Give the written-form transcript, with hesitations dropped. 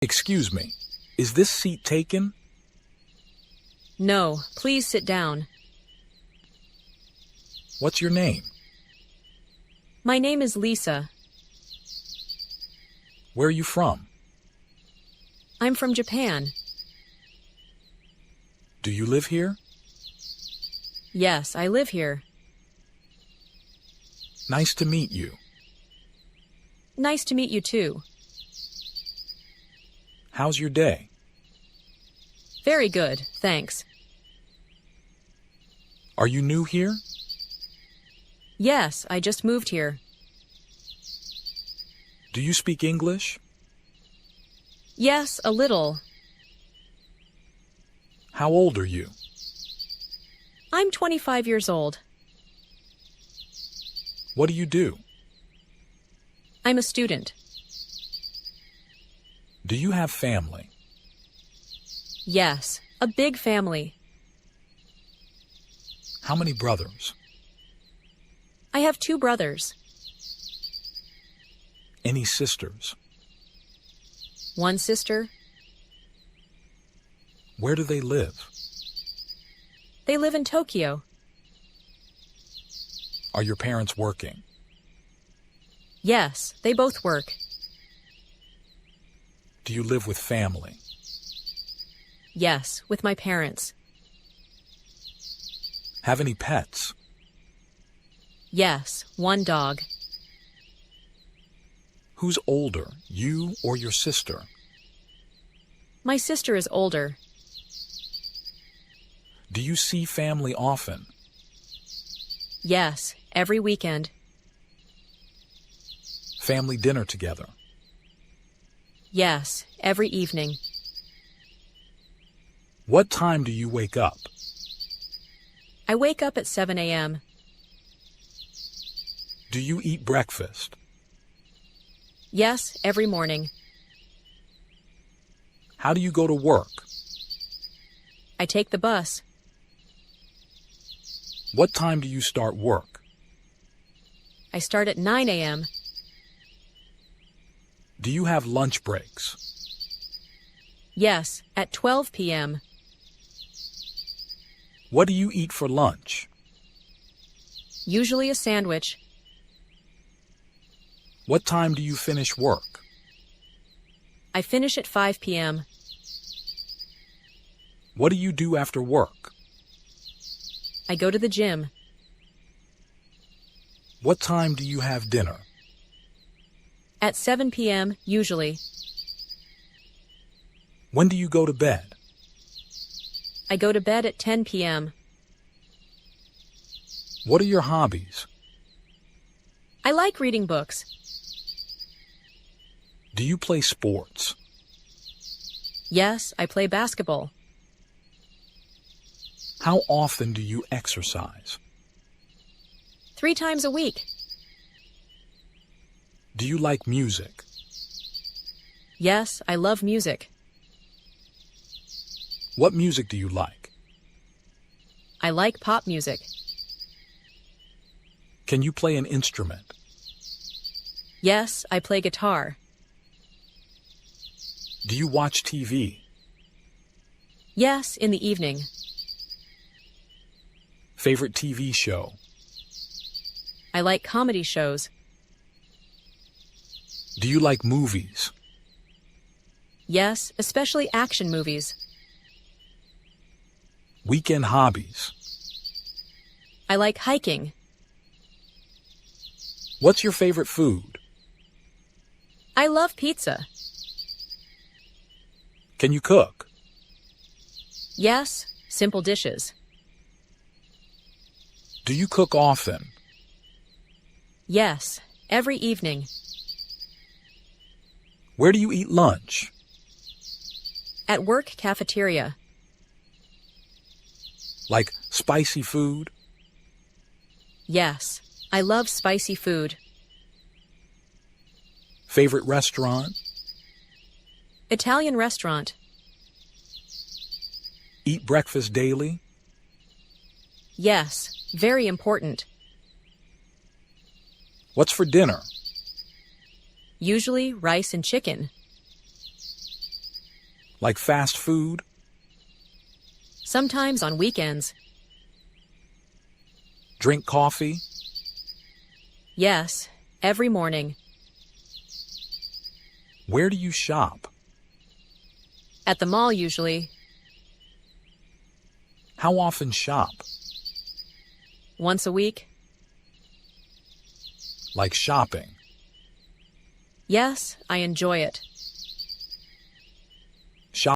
Excuse me, is this seat taken? No, please sit down. What's your name? My name is Lisa. Where are you from? I'm from Japan. Do you live here? Yes, I live here. Nice to meet you. Nice to meet you too. How's your day? Very good, thanks. Are you new here? Yes, I just moved here. Do you speak English? Yes, a little. How old are you? I'm 25 years old. What do you do? I'm a student. Do you have family? Yes, a big family. How many brothers? I have 2 brothers. Any sisters? 1 sister. Where do they live? They live in Tokyo. Are your parents working? Yes, they both work. Do you live with family? Yes, with my parents. Have any pets? Yes, 1 dog. Who's older, you or your sister? My sister is older. Do you see family often? Yes, every weekend. Family dinner together? Yes, every evening. What time do you wake up? I wake up at 7 a.m. Do you eat breakfast? Yes, every morning. How do you go to work? I take the bus. What time do you start work? I start at 9 a.m. Do you have lunch breaks? Yes, at 12 p.m. What do you eat for lunch? Usually a sandwich. What time do you finish work? I finish at 5 p.m. What do you do after work? I go to the gym. What time do you have dinner? At 7 p.m., usually. When do you go to bed? I go to bed at 10 p.m. What are your hobbies? I like reading books. Do you play sports? Yes, I play basketball. How often do you exercise? 3 times a week. Do you like music? Yes, I love music. What music do you like? I like pop music. Can you play an instrument? Yes, I play guitar. Do you watch TV? Yes, in the evening. Favorite TV show? I like comedy shows. Do you like movies? Yes, especially action movies. Weekend hobbies? I like hiking. What's your favorite food? I love pizza. Can you cook? Yes, simple dishes. Do you cook often? Yes, every evening. Where do you eat lunch? At work cafeteria. Like spicy food? Yes, I love spicy food. Favorite restaurant? Italian restaurant. Eat breakfast daily? Yes, very important. What's for dinner? Usually rice and chicken. Like fast food? Sometimes on weekends. Drink coffee? Yes, every morning. Where do you shop? At the mall usually. How often shop? Once a week. Like shopping? Yes, I enjoy it.